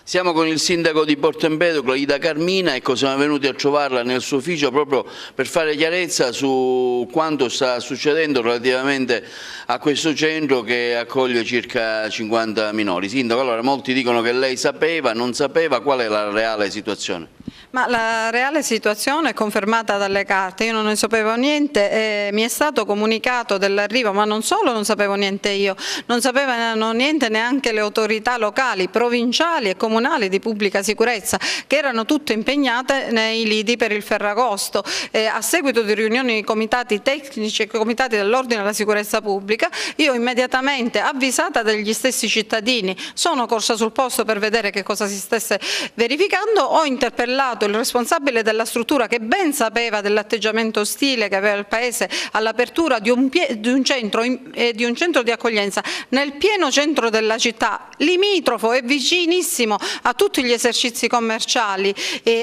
Siamo con il sindaco di Porto Empedocle, Ida Carmina, e siamo venuti a trovarla nel suo ufficio proprio per fare chiarezza su quanto sta succedendo relativamente a questo centro che accoglie circa 50 minori. Sindaco, allora molti dicono che lei sapeva, non sapeva, qual è la reale situazione? Ma la reale situazione è confermata dalle carte, io non ne sapevo niente, mi è stato comunicato dell'arrivo, ma non solo non sapevo niente io, non sapevano niente neanche le autorità locali, provinciali e comunali di pubblica sicurezza, che erano tutte impegnate nei lidi per il Ferragosto. A seguito di riunioni di comitati tecnici e comitati dell'ordine e della sicurezza pubblica, io immediatamente, avvisata dagli stessi cittadini, sono corsa sul posto per vedere che cosa si stesse verificando, ho interpellato il responsabile della struttura, che ben sapeva dell'atteggiamento ostile che aveva il paese all'apertura di un centro di accoglienza nel pieno centro della città, limitrofo e vicinissimo a tutti gli esercizi commerciali,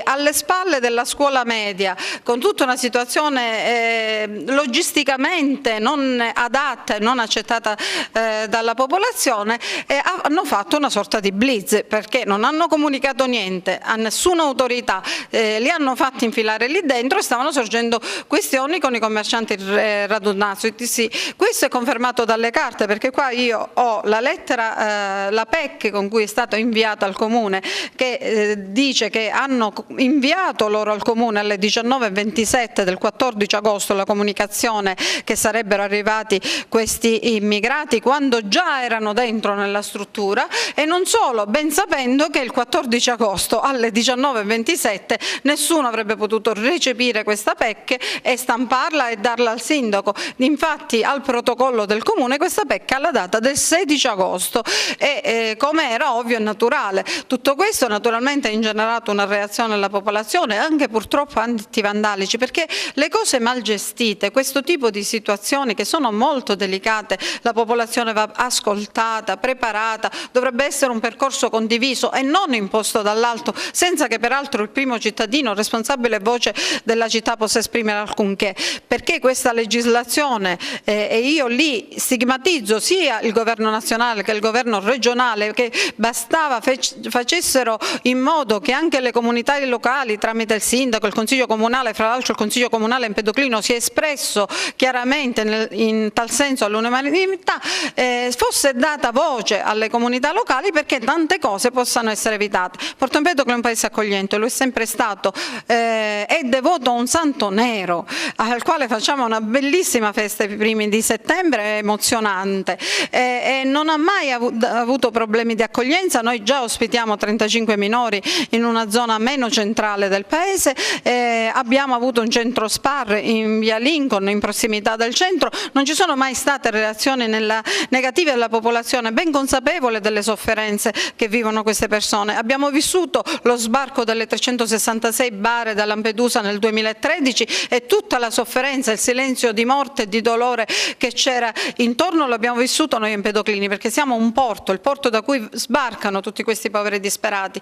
alle spalle della scuola media, con tutta una situazione logisticamente non adatta e non accettata dalla popolazione, hanno fatto una sorta di blitz, perché non hanno comunicato niente a nessuna autorità, li hanno fatti infilare lì dentro e stavano sorgendo questioni con i commercianti radunati. Sì, questo è confermato dalle carte, perché qua io ho la lettera, la PEC con cui è stato inviata al Comune, che dice che hanno inviato loro al Comune alle 19:27 del 14 agosto la comunicazione che sarebbero arrivati questi immigrati, quando già erano dentro nella struttura, e non solo, ben sapendo che il 14 agosto alle 19:27 nessuno avrebbe potuto recepire questa PEC e stamparla e darla al sindaco. Infatti al protocollo del Comune questa PEC ha la data del 16 agosto e come era ovvio e naturale. Tutto questo naturalmente ha ingenerato una reazione alla popolazione, anche purtroppo antivandalici, perché le cose mal gestite, questo tipo di situazioni che sono molto delicate, la popolazione va ascoltata, preparata, dovrebbe essere un percorso condiviso e non imposto dall'alto, senza che peraltro il primo cittadino, responsabile voce della città, possa esprimere alcunché, perché questa legislazione, e io lì stigmatizzo sia il governo nazionale che il governo regionale, che bastava facessero in modo che anche le comunità locali, tramite il sindaco, il consiglio comunale, fra l'altro il consiglio comunale empedoclino si è espresso chiaramente in tal senso all'unanimità, fosse data voce alle comunità locali perché tante cose possano essere evitate. Porto Empedocle è un paese accogliente, lo è sempre stato, è devoto a un santo nero al quale facciamo una bellissima festa i primi di settembre, emozionante, e non ha mai avuto problemi di accoglienza. Noi già ospitiamo 35 minori in una zona meno centrale del paese, abbiamo avuto un centro SPAR in via Lincoln, in prossimità del centro, non ci sono mai state reazioni negative della popolazione, ben consapevole delle sofferenze che vivono queste persone. Abbiamo vissuto lo sbarco delle 366 bare da Lampedusa nel 2013 e tutta la sofferenza, il silenzio di morte e di dolore che c'era intorno l'abbiamo vissuto noi empedoclini, perché siamo un porto, il porto da cui sbarcano tutti questi poveri disperati.